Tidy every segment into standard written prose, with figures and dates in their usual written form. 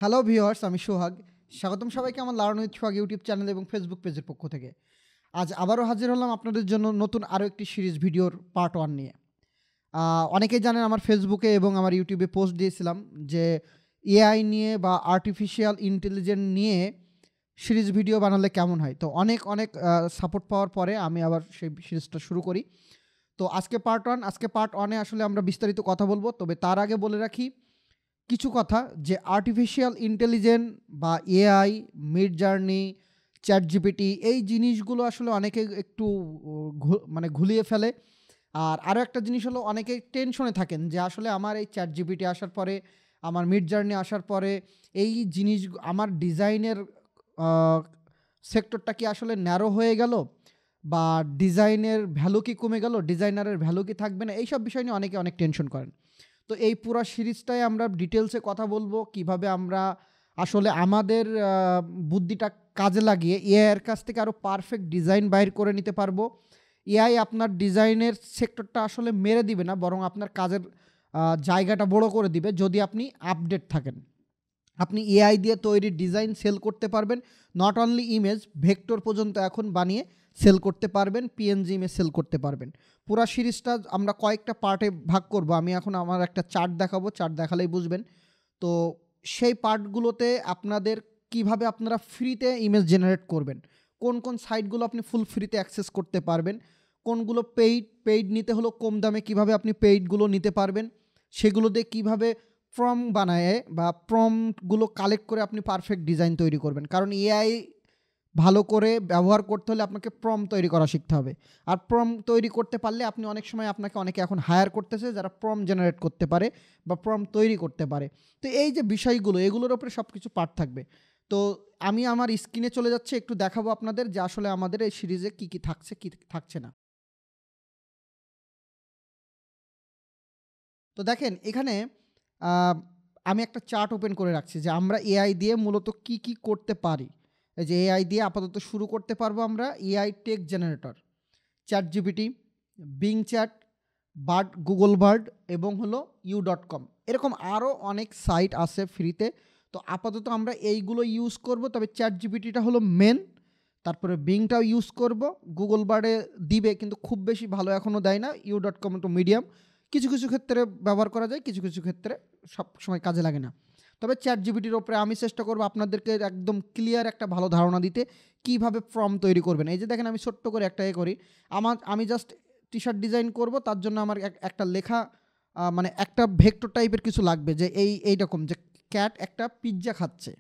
Hello viewers, আমি সোহাগ। স্বাগতম সবাইকে আমার learn with Sohag YouTube channel এবং ফেসবুক পেজের পক্ষ থেকে। আজ আবারও হাজির হলাম আপনাদের জন্য নতুন আরও একটি সিরিজ ভিডিওর পার্ট 1 নিয়ে। অনেকেই জানেন আমার ফেসবুকে এবং আমার ইউটিউবে পোস্ট দিয়েছিলাম যে এআই নিয়ে বা আর্টিফিশিয়াল ইন্টেলিজেন্স নিয়ে সিরিজ ভিডিও বানালে কেমন হয়। তো অনেক সাপোর্ট পাওয়ার পরে আমি আবার সেই সিরিজটা শুরু করি। তো আজকে পার্ট 1-এ আসলে আমরা বিস্তারিত কথা বলবো। তবে তার আগে বলে রাখি কিছু কথা যে আর্টিফিশিয়াল ইন্টেলিজেন্স বা AI, mid journey, chat GPT এই জিনিসগুলো আসলে অনেকে একটু মানে ঘুলিয়ে ফেলে। আর আরও একটা জিনিস হলো অনেকে টেনশনে থাকেন যে আসলে আমার এই চ্যাট জিপিটি আসার পরে, আমার মিড জার্নি আসার পরে এই জিনিস আমার ডিজাইনের সেক্টরটা কি আসলে ন্যারো হয়ে গেল, বা ডিজাইনের ভ্যালু কি কমে গেল, ডিজাইনারের ভ্যালু কি থাকবে না, এইসব বিষয় নিয়ে অনেকে অনেক টেনশন করেন। তো এই পুরো সিরিজটাই আমরা ডিটেলসে কথা বলবো কিভাবে আমরা আসলে আমাদের বুদ্ধিটা কাজে লাগিয়ে এআই এর কাছ থেকে আরও পারফেক্ট ডিজাইন বাইর করে নিতে পারবো। এআই আপনার ডিজাইনের সেক্টরটা আসলে মেরে দিবে না, বরং আপনার কাজের জায়গাটা বড় করে দিবে যদি আপনি আপডেট থাকেন। আপনি এআই দিয়ে তৈরি ডিজাইন সেল করতে পারবেন, নট অনলি ইমেজ, ভেক্টর পর্যন্ত এখন বানিয়ে সেল করতে পারবেন, পিএনজি ইমেজ সেল করতে পারবেন। পুরা সিরিজটা আমরা কয়েকটা পার্টে ভাগ করব। আমি এখন আমার একটা চার্ট দেখাবো, চার্ট দেখালেই বুঝবেন। তো সেই পার্টগুলোতে আপনাদের কিভাবে আপনারা ফ্রিতে ইমেজ জেনারেট করবেন, কোন কোন সাইটগুলো আপনি ফুল ফ্রিতে অ্যাক্সেস করতে পারবেন, কোনগুলো পেইড নিতে হলো কম দামে কিভাবে আপনি পেইডগুলো নিতে পারবেন, সেগুলো দিয়ে কীভাবে প্রম্পট বানায়ে বা প্রম্পটগুলো কালেক্ট করে আপনি পারফেক্ট ডিজাইন তৈরি করবেন। কারণ এআই ভালো করে ব্যবহার করতে হলে আপনাকে প্রম্পট তৈরি করা শিখতে হবে। আর প্রম্পট তৈরি করতে পারলে আপনি অনেক সময় অনেকে এখন হায়ার করতেছে যারা প্রম্পট জেনারেট করতে পারে বা প্রম্পট তৈরি করতে পারে। তো এই যে বিষয়গুলো, এগুলোর উপরে সব কিছু পার্ট থাকবে। তো আমি আমার স্ক্রিনে চলে যাচ্ছি, একটু দেখাবো আপনাদের যে আসলে আমাদের এই সিরিজে কী কী থাকছে, কী থাকছে না। তো দেখেন এখানে আমি একটা চার্ট ওপেন করে রাখছি যে আমরা এআই দিয়ে মূলত কি করতে পারি। এই যে এআই দিয়ে আপাতত শুরু করতে পারবো আমরা AI text generator, chat GPT, being chat, bird, Google bird এবং হলো u.com। এরকম আরও অনেক সাইট আছে ফ্রিতে। তো আপাতত আমরা এইগুলো ইউজ করব। তবে চ্যাট জিপিটিটা হলো মেন, তারপরে বিংটাও ইউজ করব, গুগল বার্ডে দিবে কিন্তু খুব বেশি ভালো এখনও দেয় না, u.com একটু মিডিয়াম, কিছু ক্ষেত্রে ব্যবহার করা যায়, কিছু ক্ষেত্রে সব সময় কাজে লাগে না। তবে চ্যাট জিপিটির ওপরে আমি চেষ্টা করব আপনাদেরকে একদম ক্লিয়ার একটা ভালো ধারণা দিতে কিভাবে ফর্ম তৈরি করবেন। এই যে দেখেন আমি ছোট্ট করে একটা করি, আমি জাস্ট টি শার্ট ডিজাইন করব, তার জন্য আমার একটা লেখা মানে একটা ভেক্টর টাইপের কিছু লাগবে যে এইরকম যে ক্যাট একটা পিৎজা খাচ্ছে,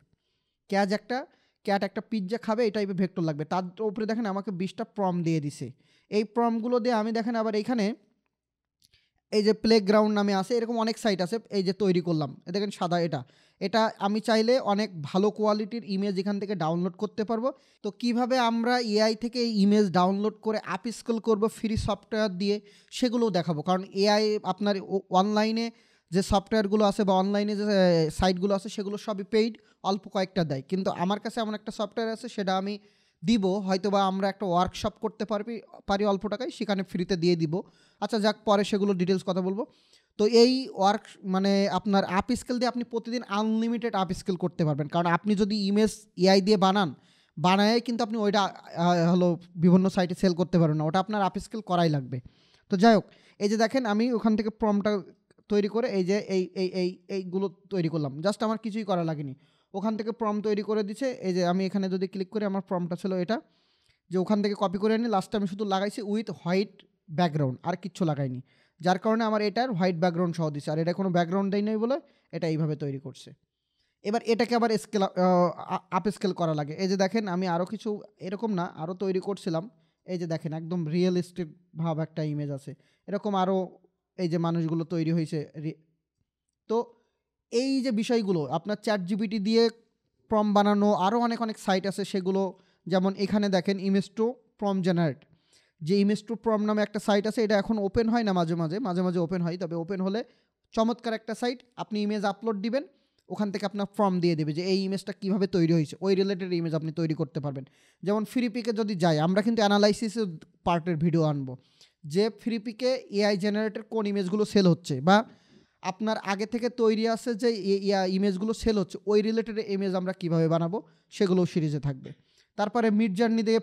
ক্যাট একটা পিৎজা খাবে, এই টাইপের ভেক্টর লাগবে। তার উপরে দেখেন আমাকে 20টা প্রম্পট দিয়ে দিছে। এই প্রম্পটগুলো দিয়ে আমি দেখেন আবার এইখানে এই যে প্লেগ্রাউন্ড নামে আছে, এরকম অনেক সাইট আছে, এই যে তৈরি করলাম দেখেন সাদা, এটা আমি চাইলে অনেক ভালো কোয়ালিটির ইমেজ এখান থেকে ডাউনলোড করতে পারবো। তো কিভাবে আমরা এআই থেকে এই ইমেজ ডাউনলোড করে আপস্কেল করব ফ্রি সফটওয়্যার দিয়ে, সেগুলোও দেখাবো। কারণ এআই আপনার অনলাইনে যে সফটওয়্যারগুলো আছে বা অনলাইনে যে সাইটগুলো আছে সেগুলো সবই পেইড, অল্প কয়েকটা দেয়। কিন্তু আমার কাছে এমন একটা সফটওয়্যার আছে, সেটা আমি দিব, হয়তো বা আমরা একটা ওয়ার্কশপ করতে পারি অল্প টাকায়, সেখানে ফ্রিতে দিয়ে দিব। আচ্ছা যাক, পরে সেগুলো ডিটেলস কথা বলবো। তো এই মানে আপনার আপ স্কেল দিয়ে আপনি প্রতিদিন আনলিমিটেড আপ স্কেল করতে পারবেন। কারণ আপনি যদি ইমেজ এআই দিয়ে বানায় কিন্তু আপনি ওইটা হলো বিভিন্ন সাইটে সেল করতে পারবেন না, ওটা আপনার আপ স্কেল করাই লাগবে। তো যাই হোক, এই যে দেখেন আমি ওখান থেকে প্রম্পটটা তৈরি করে এই যে এইগুলো তৈরি করলাম, জাস্ট আমার কিছুই করা লাগেনি, ওখান থেকে প্রম্পট তৈরি করে দিচ্ছে। এই যে আমি এখানে যদি ক্লিক করি, আমার প্রম্পটটা ছিল এটা, যে ওখান থেকে কপি করে নিয়ে লাস্টে আমি শুধু লাগাইছি উইথ হোয়াইট ব্যাকগ্রাউন্ড, আর কিচ্ছু লাগাইনি, যার কারণে আমার এটার হোয়াইট ব্যাকগ্রাউন্ড সহ দিচ্ছে। আর এটা কোনো ব্যাকগ্রাউন্ড দেয় নাই বলে এটা এইভাবে তৈরি করছে। এবার এটাকে আবার আপ স্কেল করা লাগে। এই যে দেখেন আমি আরও কিছু এরকম না আরও তৈরি করছিলাম। এই যে দেখেন একদম রিয়েলিস্টিক ভাব একটা ইমেজ আছে, এরকম আরও এই যে মানুষগুলো তৈরি হয়েছে। তো এই যে বিষয়গুলো আপনার চ্যাট জিপিটি দিয়ে প্রম্পট বানানো, আরও অনেক সাইট আছে সেগুলো, যেমন এখানে দেখেন ইমেজ টু প্রম্পট জেনারেট, যে ইমেজ টু প্রম্পট নামে একটা সাইট আছে। এটা এখন ওপেন হয় না, মাঝে মাঝে ওপেন হয়, তবে ওপেন হলে চমৎকার একটা সাইট। আপনি ইমেজ আপলোড দিবেন, ওখান থেকে আপনার ফর্ম দিয়ে দেবে যে এই ইমেজটা কীভাবে তৈরি হয়েছে, ওই রিলেটেড ইমেজ আপনি তৈরি করতে পারবেন। যেমন ফ্রিপিকে যদি যাই, আমরা কিন্তু অ্যানালাইসিসের পার্টের ভিডিও আনবো যে ফ্রিপিকে এআই জেনারেটেড কোন ইমেজগুলো সেল হচ্ছে, বা আপনার আগে থেকে তৈরি আছে যে ইমেজগুলো সেল হচ্ছে, ওই রিলেটেড ইমেজ আমরা কীভাবে বানাবো সেগুলোও সিরিজে থাকবে। তারপরে মিড জার্নি দিয়ে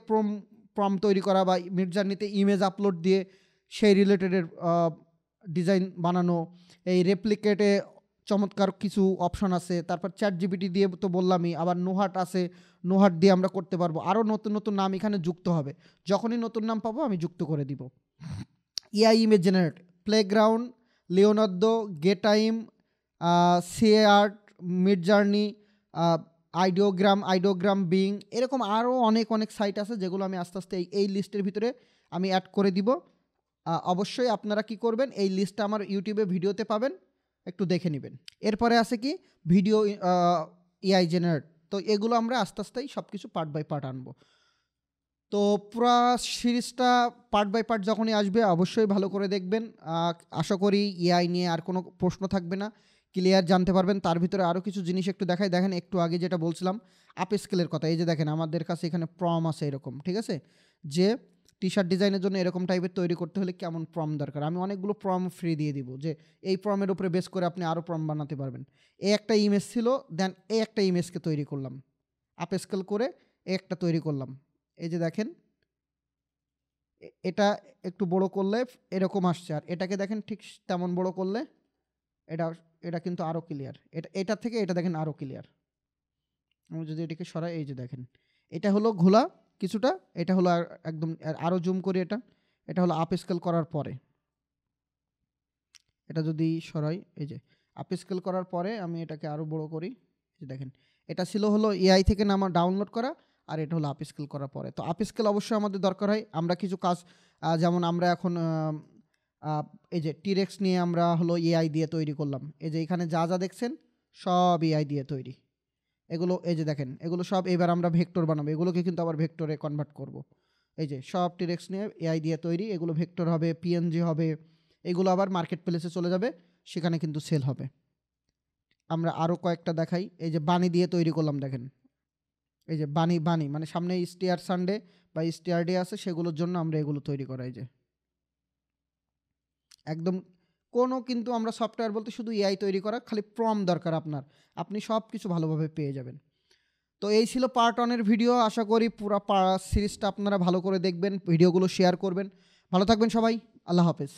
প্রম তৈরি করা বা মিড জার্নিতে ইমেজ আপলোড দিয়ে সেই রিলেটেডের ডিজাইন বানানো, এই রেপ্লিকেটে চমৎকার কিছু অপশন আছে। তারপর চ্যাট জিপিটি দিয়ে তো বললামই, আবার নোহাট আছে, নোহাট দিয়ে আমরা করতে পারবো। আরও নতুন নতুন নাম এখানে যুক্ত হবে, যখনই নতুন নাম পাবো আমি যুক্ত করে দিব। AI image generate, playground, Leonardo, গেটাইম, SeaArt, Midjourney, Ideogram Bing, এরকম আরও অনেক অনেক সাইট আছে যেগুলো আমি আস্তে আস্তে এই লিস্টের ভিতরে আমি অ্যাড করে দিব। অবশ্যই আপনারা কি করবেন, এই লিস্টটা আমার ইউটিউবে ভিডিওতে পাবেন, একটু দেখে নেবেন। এরপরে আছে কি ভিডিও এআই জেনারেট। তো এগুলো আমরা আস্তে আস্তেই সব কিছু পার্ট বাই পার্ট আনবো। তো পুরা সিরিজটা পার্ট বাই পার্ট যখনই আসবে অবশ্যই ভালো করে দেখবেন। আশা করি এআই নিয়ে আর কোনো প্রশ্ন থাকবে না, ক্লিয়ার জানতে পারবেন। তার ভিতরে আরও কিছু জিনিস একটু দেখাই। দেখেন একটু আগে যেটা বলছিলাম আপ স্কেলের কথা, এই যে দেখেন আমাদের কাছে এখানে প্রম আছে এরকম, ঠিক আছে, যে টি শার্ট ডিজাইনের জন্য এরকম টাইপের তৈরি করতে হলে কেমন প্রম দরকার, আমি অনেকগুলো প্রম ফ্রি দিয়ে দিব, যে এই প্রমের উপরে বেস করে আপনি আরও প্রম বানাতে পারবেন। এই একটা ইমেজ ছিল, দেন এই একটা ইমেজকে তৈরি করলাম, আপ স্কেল করে এই একটা তৈরি করলাম। এই যে দেখেন এটা একটু বড় করলে এরকম আসছে, আর এটাকে দেখেন ঠিক তেমন বড় করলে এটা কিন্তু আরও ক্লিয়ার, এটা থেকে এটা দেখেন আরও ক্লিয়ার। আমি যদি এটাকে সরাই, এই যে দেখেন এটা হলো ঘোলা কিছুটা, এটা হলো একদম আরও জুম করি, এটা হলো আপ স্কেল করার পরে। এটা যদি সরাই, এই যে আপ স্কেল করার পরে আমি এটাকে আরও বড় করি, যে দেখেন এটা ছিল হলো এআই থেকে নামা ডাউনলোড করা, আর এটা হলো আপ স্কেল করার পরে। তো আপ স্কেল অবশ্যই আমাদের দরকার হয়। আমরা কিছু কাজ যেমন আমরা এখন এই যে টিরেক্স নিয়ে আমরা হলো এআই দিয়ে তৈরি করলাম, এই যে এখানে যা যা দেখছেন সব এআই দিয়ে তৈরি। এগুলো এই যে দেখেন এগুলো সব এবার আমরা ভেক্টর বানাবো, এগুলোকে কিন্তু আবার ভেক্টরে কনভার্ট করব। এই যে সব টিরেক্স নিয়ে এআই দিয়ে তৈরি, এগুলো ভেক্টর হবে, পিএনজি হবে, এগুলো আবার মার্কেট প্লেসে চলে যাবে, সেখানে কিন্তু সেল হবে। আমরা আরও কয়েকটা দেখাই। এই যে বানি দিয়ে তৈরি করলাম, দেখেন এই যে বানি মানে সামনে স্টিয়ার সানডে বা স্টিয়ার ডে আছে, সেগুলোর জন্য আমরা এগুলো তৈরি করাই। যে একদম কোনো কিন্তু আমরা সফটওয়্যার বলতে শুধু এআই তৈরি করা, খালি প্রম দরকার আপনার, আপনি সব কিছু ভালোভাবে পেয়ে যাবেন। তো এই ছিল পার্ট 1-এর ভিডিও। আশা করি পুরো সিরিজটা আপনারা ভালো করে দেখবেন, ভিডিওগুলো শেয়ার করবেন। ভালো থাকবেন সবাই, আল্লাহ হাফেজ।